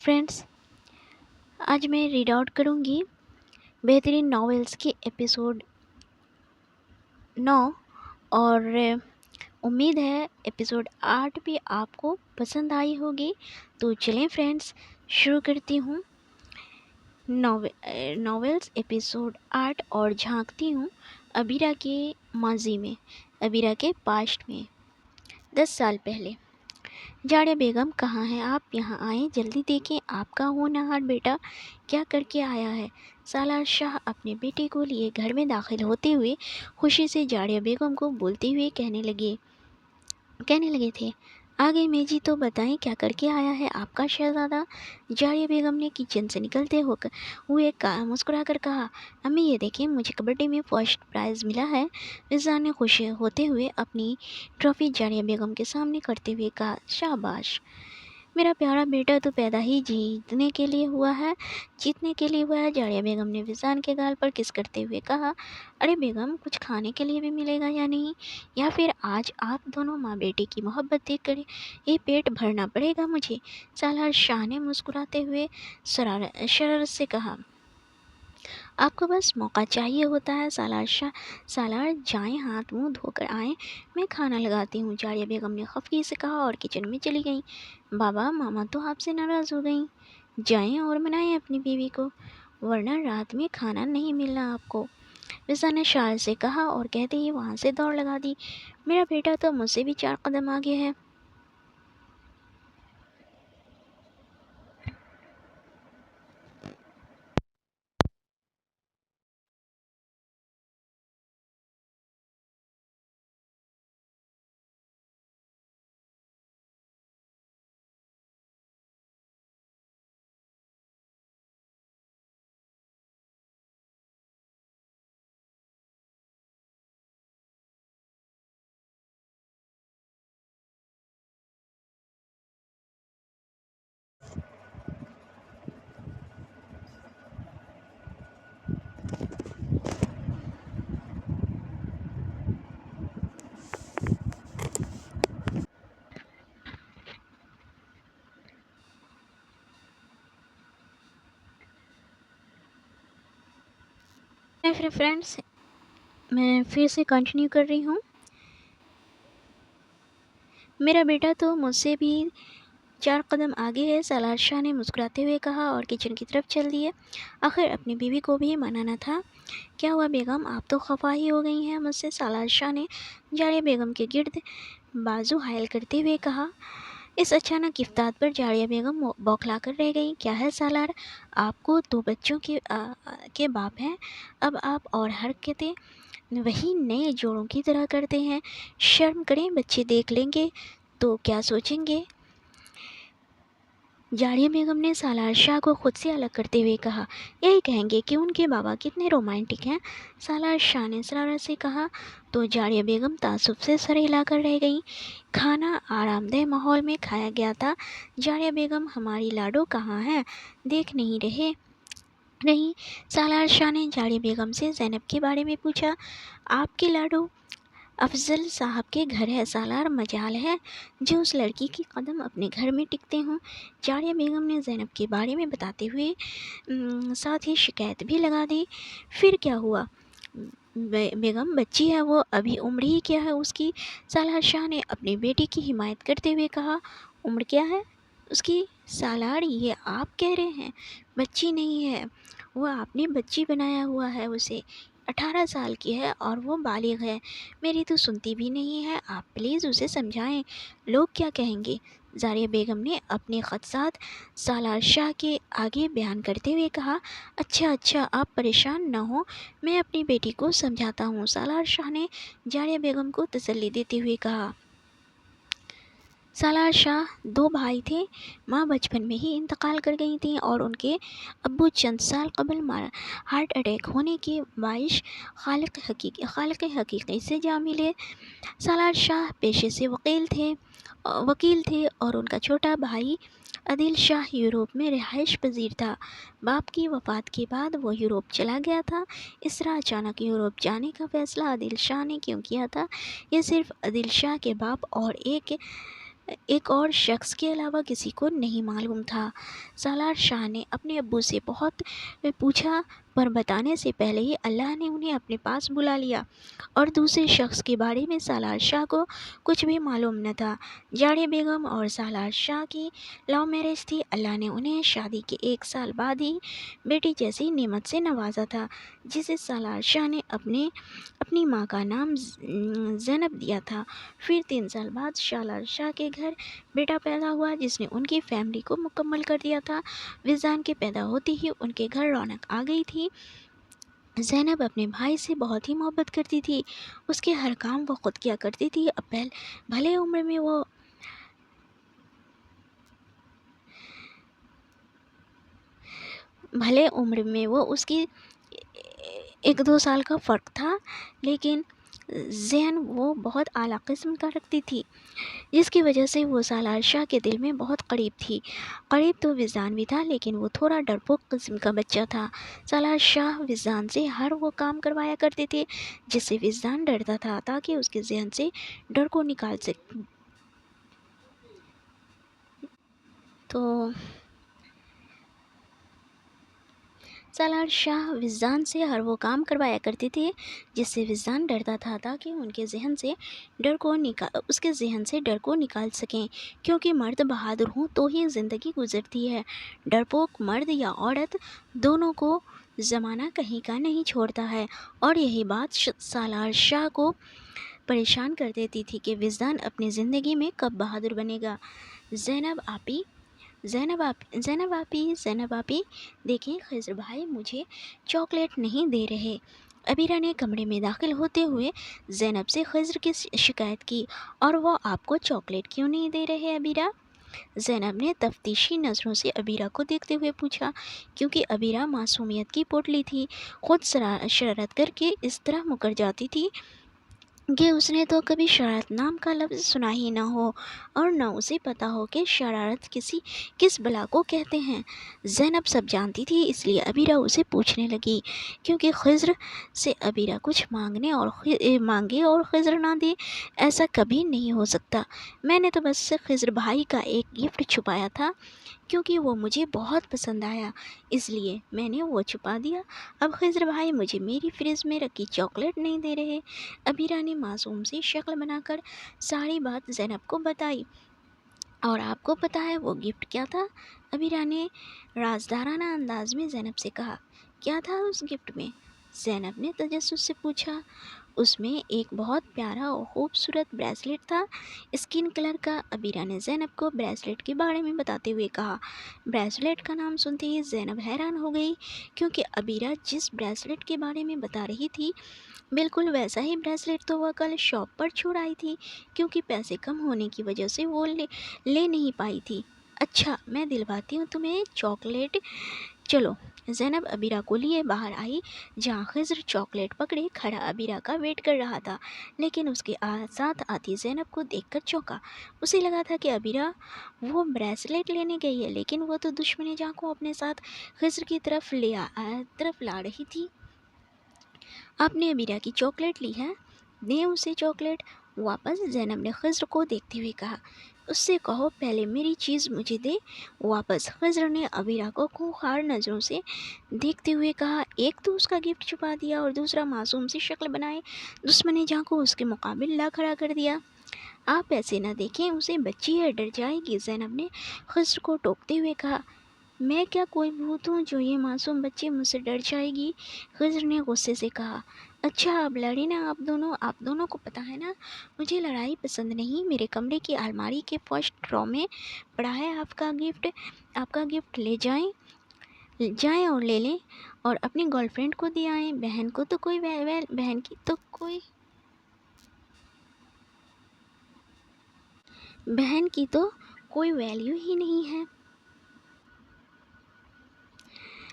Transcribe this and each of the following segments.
Friends, आज मैं read out करूँगी बेहतरीन नॉवेल्स के एपिसोड 9 और उम्मीद है एपिसोड 8 भी आपको पसंद आई होगी। तो चलें फ्रेंड्स, शुरू करती हूँ नॉवेल्स एपिसोड 8 और झांकती हूँ अबीरा के माजी में, अबीरा के पास्ट में। 10 साल पहले। जाड़े बेगम कहाँ हैं? आप यहाँ आएँ, जल्दी देखें, आपका होनहार बेटा क्या करके आया है। सालार शाह अपने बेटे को लिए घर में दाखिल होते हुए खुशी से जाड़िया बेगम को बोलते हुए कहने लगे थे, आ गई मेजी, तो बताएं क्या करके आया है आपका शहजादा। जाड़िया बेगम ने किचन से निकलते हुए मुस्कुरा कर कहा, अम्मी ये देखें, मुझे कबड्डी में फर्स्ट प्राइज़ मिला है। रिजा ने खुश होते हुए अपनी ट्रॉफी जाड़िया बेगम के सामने करते हुए कहा, शाबाश मेरा प्यारा बेटा, तो पैदा ही जीतने के लिए हुआ है। जाड़िया बेगम ने विजान के गाल पर किस करते हुए कहा, अरे बेगम, कुछ खाने के लिए भी मिलेगा या नहीं, या फिर आज आप दोनों माँ बेटे की मोहब्बत देख कर ये पेट भरना पड़ेगा मुझे। सालार शाह ने मुस्कुराते हुए शरारत से कहा, आपको बस मौका चाहिए होता है। सालार जाएं, हाथ मुंह धोकर आएं, मैं खाना लगाती हूँ। जाड़िया बेगम ने खफगी से कहा और किचन में चली गई। बाबा, मामा तो आपसे नाराज़ हो गई, जाएं और मनाएं अपनी बीवी को, वरना रात में खाना नहीं मिलना आपको। रिजा ने शार से कहा और कहते ही वहाँ से दौड़ लगा दी। मेरा बेटा तो मुझसे भी 4 कदम आगे है। फ्रेंड्स, मैं फिर से कंटिन्यू कर रही हूँ। मेरा बेटा तो मुझसे भी 4 कदम आगे है, सालार शाह ने मुस्कुराते हुए कहा और किचन की तरफ चल दिए। आखिर अपनी बीवी को भी मनाना था। क्या हुआ बेगम, आप तो खफा ही हो गई हैं मुझसे। सालार शाह ने जाड़िया बेगम के गिर्द बाजू हायल करते हुए कहा। इस अचानक इफ्तार पर जाड़िया बेगम बौखला कर रह गई। क्या है सालार, आपको 2 बच्चों के बाप हैं, अब आप और हरकतें वही नए जोड़ों की तरह करते हैं। शर्म करें, बच्चे देख लेंगे तो क्या सोचेंगे। जाड़िया बेगम ने सालार शाह को खुद से अलग करते हुए कहा, यही कहेंगे कि उनके बाबा कितने रोमांटिक हैं। सालार शाह ने शरारत से कहा तो जाड़िया बेगम तासुब से सर हिलाकर रह गई। खाना आरामदेह माहौल में खाया गया था। जाड़िया बेगम, हमारी लाडो कहाँ है, देख नहीं। सालार शाह ने जाड़िया बेगम से ज़ैनब के बारे में पूछा। आपकी लाडो अफजल साहब के घर है सालार, मजाल है जो उस लड़की के कदम अपने घर में टिकते हों। जाड़िया बेगम ने ज़ैनब के बारे में बताते हुए साथ ही शिकायत भी लगा दी। फिर क्या हुआ? बेगम, बच्ची है वो, अभी उम्र ही क्या है उसकी। सालार शाह ने अपनी बेटी की हिमायत करते हुए कहा, उम्र क्या है उसकी? सालार, ये आप कह रहे हैं, बच्ची नहीं है वो, आपने बच्ची बनाया हुआ है उसे। 18 साल की है और वो बालिग है। मेरी तो सुनती भी नहीं है, आप प्लीज़ उसे समझाएं, लोग क्या कहेंगे। जारिया बेगम ने अपने ख़दशात सालार शाह के आगे बयान करते हुए कहा, अच्छा आप परेशान न हो, मैं अपनी बेटी को समझाता हूँ। सालार शाह ने जारिया बेगम को तसल्ली देते हुए कहा। सालार शाह 2 भाई थे। माँ बचपन में ही इंतकाल कर गई थीं और उनके अब्बू चंद साल कबल हार्ट अटैक होने के बाइश खालिक हकीकी से जा मिले। सालार शाह पेशे से वकील थे और उनका छोटा भाई आदिल शाह यूरोप में रिहाइश पजीर था। बाप की वफ़ात के बाद वो यूरोप चला गया था। इस तरह अचानक यूरोप जाने का फ़ैसला आदिल शाह ने क्यों किया था, ये सिर्फ आदिल शाह के बाप और एक ایک اور شخص کے علاوہ کسی کو نہیں معلوم تھا۔ سالار شاہ نے اپنے ابو سے بہت پوچھا، پر بتانے سے پہلے ہی اللہ نے انہیں اپنے پاس بلا لیا، اور دوسرے شخص کے بارے میں سالار شاہ کو کچھ بھی معلوم نہ تھا۔ جاڑیہ بیگم اور سالار شاہ کی لو میرج تھی۔ اللہ نے انہیں شادی کے 1 سال بعد ہی بیٹی جیسی نعمت سے نوازا تھا، جسے سالار شاہ نے اپنی ماں کا نام زینب دیا تھا۔ پھر 3 سال بعد سالار شاہ کے گھر بیٹا پیدا ہوا، جس نے ان کی فیملی کو مکمل کر دیا تھا۔ وزدان کے پیدا ہوتے ہی ان کے گھر رونق آ گئی تھی۔ زینب اپنے بھائی سے بہت ہی محبت کرتی تھی، اس کے ہر کام وہ خود کیا کرتی تھی۔ اب بھلے عمر میں وہ اس کی 1-2 سال کا فرق تھا، لیکن ذہن وہ بہت اعلیٰ قسم کا رکھتی تھی، جس کی وجہ سے وہ سالار شاہ کے دل میں بہت قریب تھی۔ قریب تو وزدان بھی تھا، لیکن وہ تھوڑا ڈرپوک قسم کا بچہ تھا۔ سالار شاہ وزدان سے ہر وہ کام کروایا کرتے تھے جس سے وزدان ڈرتا تھا، تاکہ اس کے ذہن سے ڈر کو نکال سکے۔ سالار شاہ وزدان سے ہر وہ کام کروایا کرتے تھے جس سے وزدان ڈرتا تھا، تاکہ اس کے ذہن سے ڈر کو نکال سکیں، کیونکہ مرد بہادر ہوں تو ہی زندگی گزرتی ہے۔ ڈرپوک مرد یا عورت دونوں کو زمانہ کہیں کا نہیں چھوڑتا ہے، اور یہی بات سالار شاہ کو پریشان کر دیتی تھی کہ وزدان اپنی زندگی میں کب بہادر بنے گا۔ زینب آپی، دیکھیں خضر بھائی مجھے چاکلیٹ نہیں دے رہے۔ عبیرہ نے کمرے میں داخل ہوتے ہوئے زینب سے خضر کی شکایت کی، اور وہ آپ کو چاکلیٹ کیوں نہیں دے رہے عبیرہ؟ زینب نے تفتیشی نظروں سے عبیرہ کو دیکھتے ہوئے پوچھا، کیونکہ عبیرہ معصومیت کی پوٹلی تھی، خود شرارت کر کے اس طرح مکر جاتی تھی کہ اس نے تو کبھی شرارت نام کا لفظ سنا ہی نہ ہو، اور نہ اسے پتا ہو کہ شرارت کس بلا کو کہتے ہیں۔ زینب سب جانتی تھی، اس لیے عبیرہ اسے پوچھنے لگی، کیونکہ خضر سے عبیرہ کچھ مانگے اور خضر نہ دے، ایسا کبھی نہیں ہو سکتا۔ میں نے تو بس خضر بھائی کا ایک گفٹ چھپایا تھا، کیونکہ وہ مجھے بہت پسند آیا، اس لیے میں نے وہ چھپا دیا۔ اب خضر بھائی مجھے میری فریج میں رکھی چاکلیٹ نہیں دے رہے۔ عبیرہ نے معصوم سی شکل بنا کر ساری بات زینب کو بتائی۔ اور آپ کو پتا ہے وہ گفٹ کیا تھا؟ عبیرہ نے رازدارانہ انداز میں زینب سے کہا۔ کیا تھا اس گفٹ میں؟ زینب نے تجسس سے پوچھا۔ اس میں ایک بہت پیارا اور خوبصورت بریسلیٹ تھا، اسکن کلر کا۔ عبیرہ نے زینب کو بریسلیٹ کے بارے میں بتاتے ہوئے کہا۔ بریسلیٹ کا نام سنتے ہی زینب حیران ہو گئی، کیونکہ عبیرہ جس بریسلیٹ کے بارے میں بتا رہی تھی، بالکل ویسا ہی بریسلیٹ تو وہ کل شاپ پر چھوڑ آئی تھی، کیونکہ پیسے کم ہونے کی وجہ سے وہ لے نہیں پائی تھی۔ اچھا، میں دلواتی ہوں تمہیں چاکلیٹ، چلو۔ زینب عبیرہ کو لیے باہر آئی، جہاں خضر چاکلیٹ پکڑے کھڑا عبیرہ کا ویٹ کر رہا تھا، لیکن اس کے ساتھ آتی زینب کو دیکھ کر چونکا۔ اسے لگا تھا کہ عبیرہ وہ بریسلیٹ لینے گئی ہے، لیکن وہ تو دشمن جاں کو اپنے ساتھ خضر کی طرف لا رہی تھی۔ آپ نے عبیرہ کی چاکلیٹ لی ہے؟ دیں اسے چاکلیٹ واپس، زینب نے خضر کو دیکھتے ہوئے کہا۔ اس سے کہو پہلے میری چیز مجھے دے واپس، خضر نے عبیرہ کو خونخوار نظروں سے دیکھتے ہوئے کہا۔ ایک تو اس کا گفٹ چھپا دیا، اور دوسرا معصوم سی شکل بنائے دشمن جاں کو اس کے مقابل لا کھڑا کر دیا۔ آپ ایسے نہ دیکھیں، اسے بچی ہے، ڈر جائے گی، زینب نے خضر کو ٹوکتے ہوئے کہا۔ میں کیا کوئی بھوت ہوں جو یہ معصوم بچی مجھ سے ڈر جائے گی؟ خضر نے غصے سے کہا۔ اچھا اب لڑیں نا آپ دونوں کو پتا ہے نا مجھے لڑائی پسند نہیں۔ میرے کمرے کی الماری کے فرسٹ رو میں پڑا ہے آپ کا گفٹ لے جائیں اور لے لیں، اور اپنی گرل فرینڈ کو دے آئیں۔ بہن کی تو کوئی ویلیو ہی نہیں ہے۔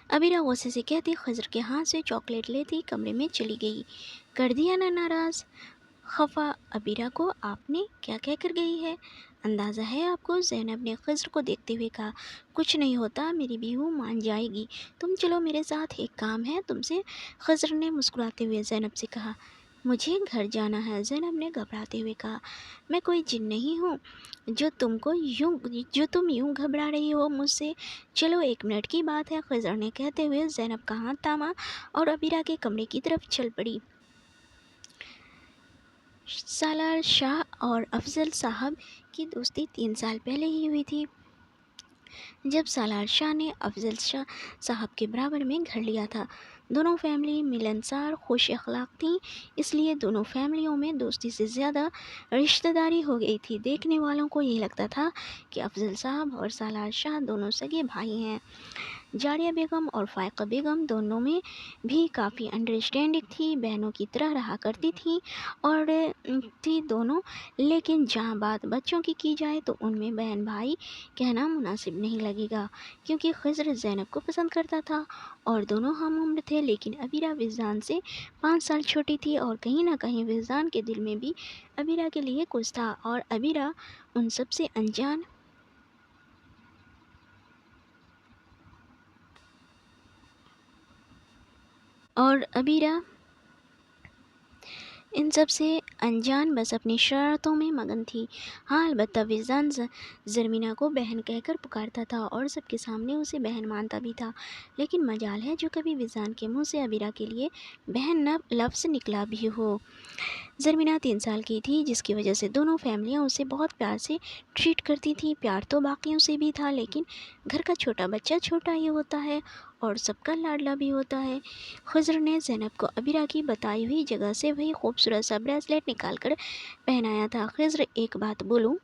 عبیرہ غصے سے کہتی خضر کے ہاتھ سے چاکلیٹ لیتی کمرے میں چلی گئی۔ کر دیا نا ناراض؟ خفا عبیرہ کو آپ نے کیا کہہ کر گئی ہے؟ اندازہ ہے آپ کو؟ زینب نے خضر کو دیکھتے ہوئے کہا۔ کچھ نہیں ہوتا، میری بیوی مان جائے گی، تم چلو میرے ساتھ، ایک کام ہے تم سے، خضر نے مسکراتے ہوئے زینب سے کہا۔ مجھے گھر جانا ہے، زینب نے گھبراتے ہوئے کہا۔ میں کوئی جن نہیں ہوں جو تم یوں گھبرا رہی ہو مجھ سے۔ چلو 1 منٹ کی بات ہے، خضر نے کہتے ہوئے زینب کا ہاتھ تھاما اور ابیرہ کے کمرے کی طرف چل پڑی۔ سالار شاہ اور افضل صاحب کی دوستی 3 سال پہلے ہی ہوئی تھی، جب سالار شاہ نے افضل صاحب کے برابر میں گھر لیا تھا۔ دونوں فیملی ملنسار خوش اخلاق تھیں، اس لیے دونوں فیملیوں میں دوستی سے زیادہ رشتہ داری ہو گئی تھی۔ دیکھنے والوں کو یہ لگتا تھا کہ افضل صاحب اور سالار شاہ دونوں سگے بھائی ہیں۔ جاریہ بیگم اور فائقہ بیگم دونوں میں بھی کافی انڈرسٹینڈنگ تھی، بہنوں کی طرح رہا کرتی تھیں اور تھی دونوں، لیکن جہاں بات بچوں کی جائے تو ان میں بہن بھائی کہنا مناسب نہیں لگے گا، کیونکہ خضر زینب کو پسند کرتا تھا اور دونوں ہم عمر تھے، لیکن ابیرہ وجدان سے 5 سال چھوٹی تھی اور کہیں نہ کہیں وجدان کے دل میں بھی ابیرہ کے لیے کچھ تھا، اور ابیرہ ان سب سے انجان بس اپنی شرارتوں میں مگن تھی۔ ہاں البتہ وجدان زرمینہ کو بہن کہہ کر پکارتا تھا اور سب کے سامنے اسے بہن مانتا بھی تھا، لیکن مجال ہے جو کبھی وجدان کے منہ سے ابیرہ کے لیے بہن لفظ نکلا بھی ہو۔ زرمینہ 3 سال کی تھی، جس کی وجہ سے دونوں فیملیاں اسے بہت پیار سے ٹریٹ کرتی تھیں۔ پیار تو باقیوں سے بھی تھا، لیکن گھر کا چھوٹا بچہ چھوٹا ہی ہوتا ہے اور سب کا لاڈلا بھی ہوتا ہے۔ خضر نے زینب کو ابیرہ کی بتائی ہوئی جگہ سے وہی خوبصورت سا بریسلیٹ نکال کر پہنایا تھا۔ خضر ایک بات بولوں؟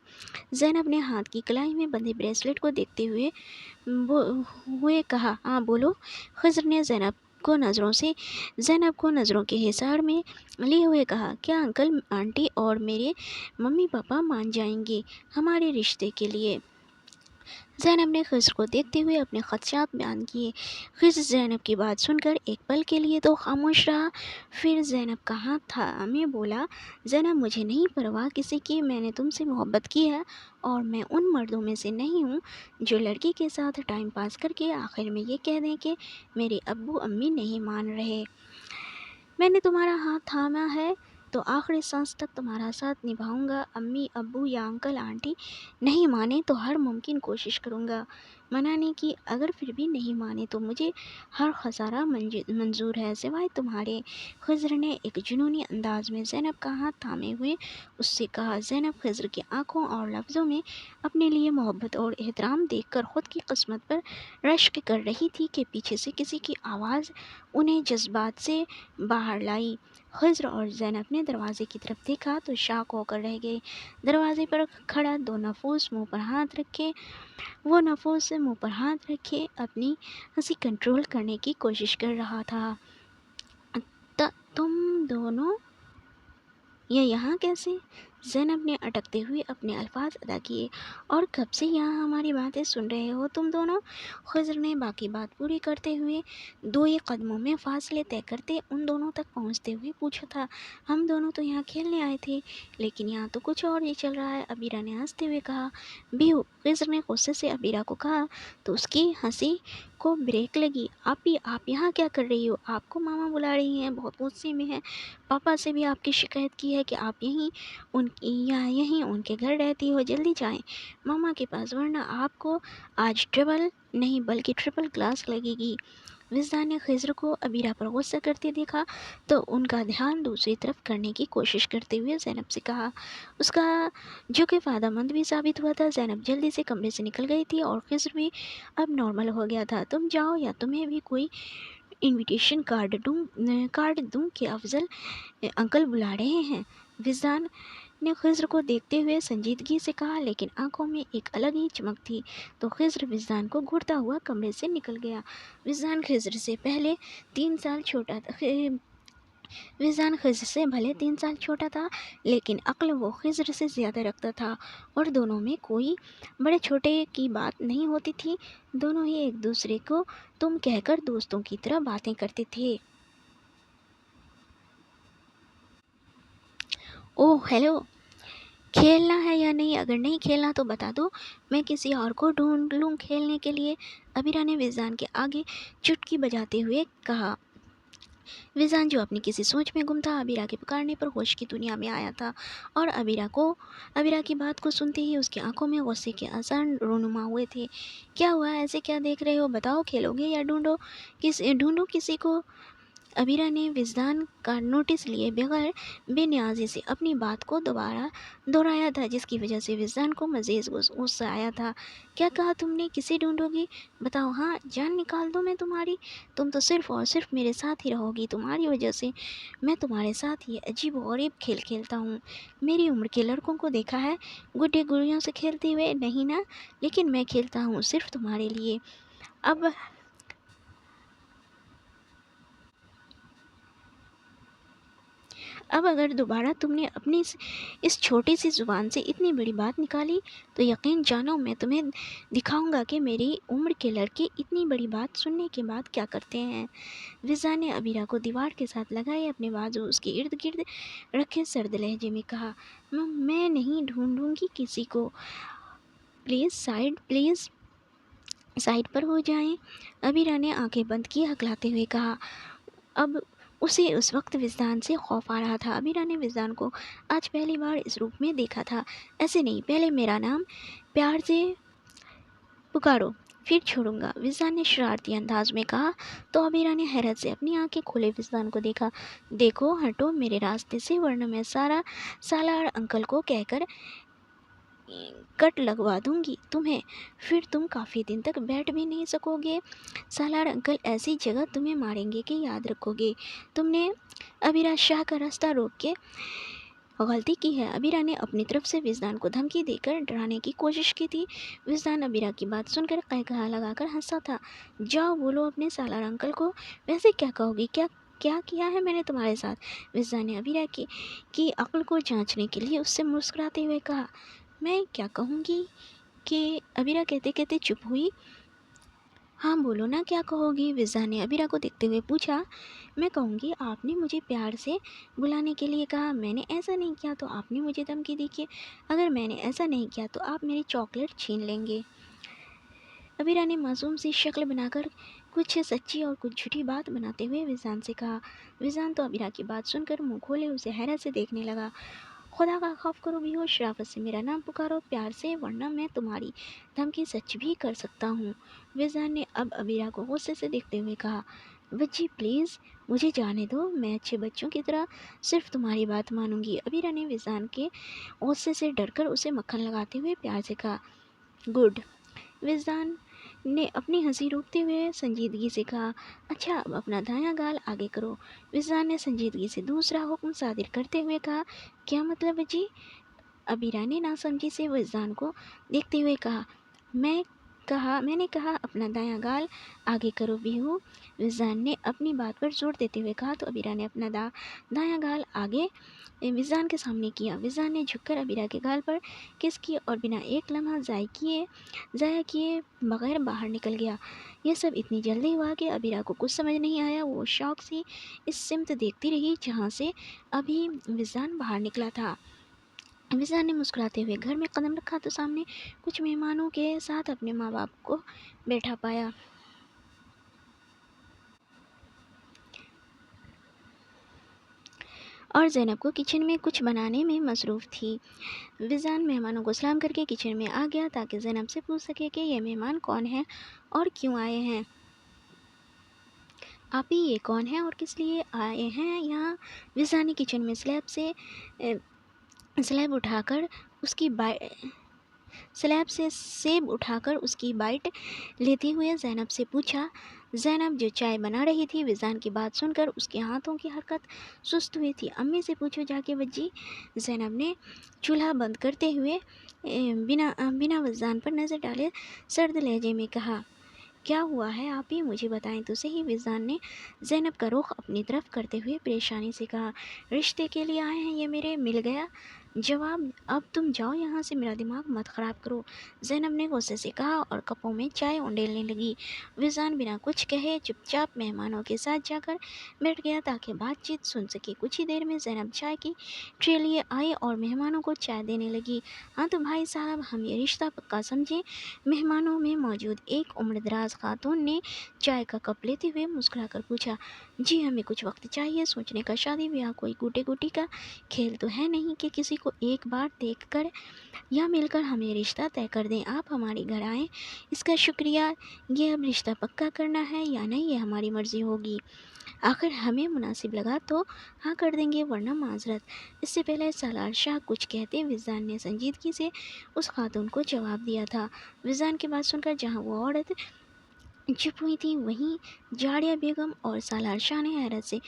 زینب نے ہاتھ کی کلائی میں بندھے بریسلیٹ کو دیکھتے ہوئے کہا۔ ہاں بولو۔ خضر نے زینب کو نظروں کے حصار میں لیے ہوئے کہا۔ کیا انکل آنٹی اور میرے ممی پاپا مان جائیں گے ہمارے رشتے کے لیے؟ زینب نے خضر کو دیکھتے ہوئے اپنے خدشات بیان کیے۔ خضر زینب کی بات سن کر ایک پل کے لیے تو خاموش رہا، پھر زینب کا ہاتھ تھامے بولا، زینب مجھے نہیں پرواہ کسی کی، میں نے تم سے محبت کی ہے اور میں ان مردوں میں سے نہیں ہوں جو لڑکی کے ساتھ ٹائم پاس کر کے آخر میں یہ کہہ دیں کہ میرے ابو امی نہیں مان رہے۔ میں نے تمہارا ہاتھ تھاما ہے تو آخری سانس تک تمہارا ساتھ نبھاؤں گا۔ امی ابو یا انکل آنٹی نہیں مانے تو ہر ممکن کوشش کروں گا منانے کی، اگر پھر بھی نہیں مانے تو مجھے ہر خسارہ منظور ہے سوائے تمہارے۔ خضر نے ایک جنونی انداز میں زینب کا ہاتھ تھامے ہوئے اس سے کہا۔ زینب خضر کی آنکھوں اور لفظوں میں اپنے لیے محبت اور احترام دیکھ کر خود کی قسمت پر رشک کر رہی تھی کہ پیچھے سے کسی کی آواز انہیں جذبات سے باہر لائی۔ خضر اور زینب نے دروازے کی طرف دیکھا تو شاک ہو کر رہ گئے۔ دروازے پر کھڑا وہ نفوس منہ پر ہاتھ رکھے اپنی ہنسی کنٹرول کرنے کی کوشش کر رہا تھا۔ تم دونوں یہ یہاں کیسے؟ زینب نے اٹکتے ہوئے اپنے الفاظ ادا کیے۔ اور کب سے یہاں ہماری باتیں سن رہے ہو تم دونوں؟ خضر نے باقی بات پوری کرتے ہوئے 2 قدموں میں فاصلے طے کرتے ان دونوں تک پہنچتے ہوئے پوچھا تھا۔ ہم دونوں تو یہاں کھیلنے آئے تھے، لیکن یہاں تو کچھ اور ہی چل رہا ہے، ابیرہ نے ہنستے ہوئے کہا۔ بیہو، خضر نے غصے سے ابیرہ کو کہا تو اس کی ہنسی کو بریک لگی۔ آپی آپ یہاں کیا کر رہی ہو؟ آپ کو ماما بلا رہی ہیں، بہت غصے میں ہیں، پاپا سے بھی آپ کی شکایت کی ہے کہ آپ یہیں ان کے گھر رہتی ہو، جلدی جائیں ماما کے پاس ورنہ آپ کو آج ڈبل نہیں بلکہ ٹرپل کلاس لگے گی۔ وجدان نے خضر کو ابیرہ پر غصہ کرتے دیکھا تو ان کا دھیان دوسری طرف کرنے کی کوشش کرتے ہوئے زینب سے کہا۔ اس کا جو کہ فائدہ مند بھی ثابت ہوا تھا۔ زینب جلدی سے کمرے سے نکل گئی تھی اور خضر بھی اب نارمل ہو گیا تھا۔ تم جاؤ یا تمہیں بھی کوئی انویٹیشن کارڈ دوں کہ افضل انکل بلا رہے ہیں؟ وجدان نے خضر کو دیکھتے ہوئے سنجیدگی سے کہا، لیکن آنکھوں میں ایک الگ ہی چمک تھی۔ تو خضر وجدان کو گھورتا ہوا کمرے سے نکل گیا۔ وجدان خضر سے بھلے 3 سال چھوٹا تھا، لیکن عقل وہ خضر سے زیادہ رکھتا تھا اور دونوں میں کوئی بڑے چھوٹے کی بات نہیں ہوتی تھی، دونوں ہی ایک دوسرے کو تم کہہ کر دوستوں کی طرح باتیں کرتے تھے۔ اوہ ہیلو، کھیلنا ہے یا نہیں؟ اگر نہیں کھیلنا تو بتا دو، میں کسی اور کو ڈھونڈ لوں کھیلنے کے لیے، ابیرہ نے وجدان کے آگے چٹکی بجاتے ہوئے کہا۔ विजान जो अपनी किसी सोच में गुम था, अबीरा के पुकारने पर होश की दुनिया में आया था, और अबीरा की बात को सुनते ही उसकी आंखों में गुस्से के आसार रूनुमा हुए थे। क्या हुआ, ऐसे क्या देख रहे हो? बताओ, खेलोगे या ढूंढो किसी को? अबीरा ने विजदान का नोटिस लिए बगैर बेनियाजी से अपनी बात को दोबारा दोहराया था, जिसकी वजह से विजदान को मजीद गुस्सा आया था। क्या कहा तुमने? किसे ढूंढोगी? बताओ, हाँ, जान निकाल दूँ मैं तुम्हारी? तुम तो सिर्फ और सिर्फ मेरे साथ ही रहोगी। तुम्हारी वजह से मैं तुम्हारे साथ ये अजीब और गरीब खेल खेलता हूँ। मेरी उम्र के लड़कों को देखा है गुड्डे गुड़ियों से खेलते हुए? नहीं ना? लेकिन मैं खेलता हूँ सिर्फ तुम्हारे लिए। अब अब अगर दोबारा तुमने अपनी इस छोटी सी ज़ुबान से इतनी बड़ी बात निकाली तो यकीन जानो मैं तुम्हें दिखाऊंगा कि मेरी उम्र के लड़के इतनी बड़ी बात सुनने के बाद क्या करते हैं। विज़ा ने अबीरा को दीवार के साथ लगाए अपने बाजू उसके इर्द गिर्द रखे सर्द लहजे में कहा, मैं नहीं ढूंढूंगी किसी को। प्लीज़ साइड पर हो जाएं। अबीरा ने आंखें बंद की हकलाते हुए कहा। अब उसे उस वक्त विजदान से खौफ आ रहा था। अबीरा ने विजदान को आज पहली बार इस रूप में देखा था। ऐसे नहीं, पहले मेरा नाम प्यार से पुकारो, फिर छोड़ूंगा, विजदान ने शरारती अंदाज में कहा। तो अबीरा ने हैरत से अपनी आंखें खोले विजदान को देखा। देखो, हटो मेरे रास्ते से, वरना मैं सालार अंकल को कहकर कट लगवा दूंगी तुम्हें। फिर तुम काफ़ी दिन तक बैठ भी नहीं सकोगे। सालार अंकल ऐसी जगह तुम्हें मारेंगे कि याद रखोगे। तुमने अबीरा शाह का रास्ता रोक के गलती की है। अबीरा ने अपनी तरफ से विजदान को धमकी देकर डराने की कोशिश की थी। विजदान अबीरा की बात सुनकर कहकहा लगाकर हंसा था। जाओ बोलो अपने सालार अंकल को, वैसे क्या कहोगी? क्या क्या किया है मैंने तुम्हारे साथ? विजदान ने अबीरा की अक्ल को जांचने के लिए उससे मुस्कुराते हुए कहा। मैं क्या कहूँगी कि अबीरा कहते कहते चुप हुई। हाँ बोलो ना, क्या कहोगी? विज़ा ने अबीरा को देखते हुए पूछा। मैं कहूँगी आपने मुझे प्यार से बुलाने के लिए कहा, मैंने ऐसा नहीं किया तो आपने मुझे धमकी दी कि अगर मैंने ऐसा नहीं किया तो आप मेरी चॉकलेट छीन लेंगे। अबीरा ने मासूम सी शक्ल बनाकर कुछ सच्ची और कुछ झूठी बात बनाते हुए विज़ान से कहा। विज़ान तो अबीरा की बात सुनकर मुँह खोले उसे हैरत से देखने लगा। खुदा का खौफ करो भी हो, शराफत से मेरा नाम पुकारो प्यार से, वरना मैं तुम्हारी धमकी सच भी कर सकता हूँ। विज़ान ने अब अबीरा को गुस्से से देखते हुए कहा। बच्ची प्लीज़ मुझे जाने दो, मैं अच्छे बच्चों की तरह सिर्फ तुम्हारी बात मानूंगी। अबीरा ने विज़ान के गुस्से से डरकर उसे मक्खन लगाते हुए प्यार से कहा। गुड। विज़ान ने अपनी हंसी रोकते हुए संजीदगी से कहा। अच्छा, अब अपना दायां गाल आगे करो। विज़ान ने संजीदगी से दूसरा हुक्म सादिर करते हुए कहा। क्या मतलब अजी? अबीरा ने नासमझी से विज़ान को देखते हुए कहा। मैंने कहा अपना दायां गाल आगे करो बिहू। विज़ान ने अपनी बात पर जोर देते हुए कहा तो अबीरा ने अपना दायां गाल आगे विज़ान के सामने किया। विज़ान ने झुककर अबीरा के गाल पर किस की और बिना एक लम्हा ज़ाया किए बगैर बाहर निकल गया। यह सब इतनी जल्दी हुआ कि अबीरा को कुछ समझ नहीं आया। वो शौक से इस सिमत देखती रही जहाँ से अभी विज़ान बाहर निकला था। विज़ान ने मुस्कुराते हुए घर में कदम रखा तो सामने कुछ मेहमानों के साथ अपने माँ बाप को बैठा पाया। और ज़ैनब को किचन में कुछ बनाने में मसरूफ़ थी। विज़ान मेहमानों को सलाम करके किचन में आ गया ताकि ज़ैनब से पूछ सके कि ये मेहमान कौन हैं और क्यों आए हैं। आप ही ये कौन है और किस लिए आए हैं यहाँ? विज़ान ने किचन में स्लैब उठाकर सेब उठाकर उसकी बाइट लेते हुए ज़ैनब से पूछा। ज़ैनब जो चाय बना रही थी, विज़ान की बात सुनकर उसके हाथों की हरकत सुस्त हुई थी। अम्मी से पूछो जाके बज्जी। ज़ैनब ने चूल्हा बंद करते हुए बिना विज़ान पर नज़र डाले सर्द लहजे में कहा। क्या हुआ है आप ही मुझे बताएं तो सही। विज़ान ने ज़ैनब का रुख अपनी तरफ करते हुए परेशानी से कहा। रिश्ते के लिए आए हैं ये मेरे? मिल गया? जवाब, अब तुम जाओ यहाँ से, मेरा दिमाग मत ख़राब करो, ज़ैनब ने गुस्से से कहा और कपों में चाय उंडेलने लगी। विज़ान बिना कुछ कहे चुपचाप मेहमानों के साथ जाकर बैठ गया ताकि बातचीत सुन सके। कुछ ही देर में ज़ैनब चाय की ट्रे लिए आई और मेहमानों को चाय देने लगी। हाँ तो भाई साहब, हम ये रिश्ता पक्का समझें। मेहमानों में मौजूद एक उम्रदराज खातून ने चाय का कप लेते हुए मुस्कुरा कर पूछा। जी, हमें कुछ वक्त चाहिए सोचने का, शादी ब्याह कोई गोटी गोटी का खेल तो है नहीं कि किसी को एक बार देखकर या मिलकर हमें रिश्ता तय कर दें। आप हमारे घर आएँ, इसका शुक्रिया। ये अब रिश्ता पक्का करना है या नहीं, ये हमारी मर्ज़ी होगी। आखिर हमें मुनासिब लगा तो हाँ कर देंगे, वरना माजरत। इससे पहले सालार शाह कुछ कहते, विज़ान ने संजीदगी से उस खातून को जवाब दिया था। विज़ान की बात सुनकर जहाँ वो औरत चुप हुई थी, वहीं जाड़िया बेगम और सालार शाह ने हैरत से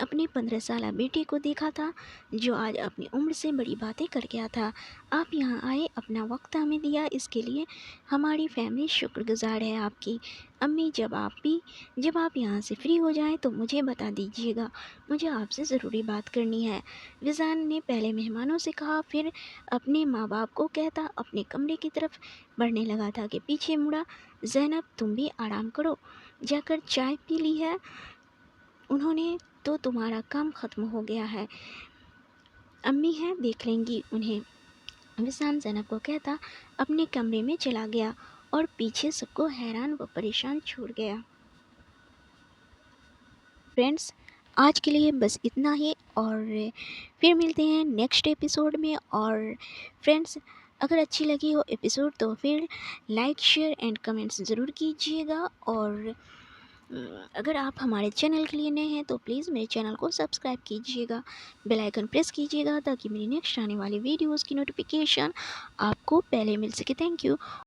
अपनी 15 साला बेटी को देखा था, जो आज अपनी उम्र से बड़ी बातें कर गया था। आप यहाँ आए, अपना वक्त हमें दिया, इसके लिए हमारी फैमिली शुक्रगुजार है आपकी। अम्मी, जब आप यहाँ से फ्री हो जाएं तो मुझे बता दीजिएगा, मुझे आपसे ज़रूरी बात करनी है। विज़ान ने पहले मेहमानों से कहा, फिर अपने माँ बाप को कहता अपने कमरे की तरफ बढ़ने लगा था कि पीछे मुड़ा। ज़ैनब, तुम भी आराम करो, जाकर चाय पी ली है उन्होंने तो तुम्हारा काम ख़त्म हो गया है, अम्मी हैं देख लेंगी उन्हें। विशान ज़ैनब को कहता अपने कमरे में चला गया और पीछे सबको हैरान व परेशान छोड़ गया। फ्रेंड्स, आज के लिए बस इतना ही और फिर मिलते हैं नेक्स्ट एपिसोड में। और फ्रेंड्स, अगर अच्छी लगी हो एपिसोड तो फिर लाइक शेयर एंड कमेंट्स ज़रूर कीजिएगा। और अगर आप हमारे चैनल के लिए नए हैं तो प्लीज़ मेरे चैनल को सब्सक्राइब कीजिएगा, बेल आइकन प्रेस कीजिएगा ताकि मेरी नेक्स्ट आने वाली वीडियोस की नोटिफिकेशन आपको पहले मिल सके। Thank you.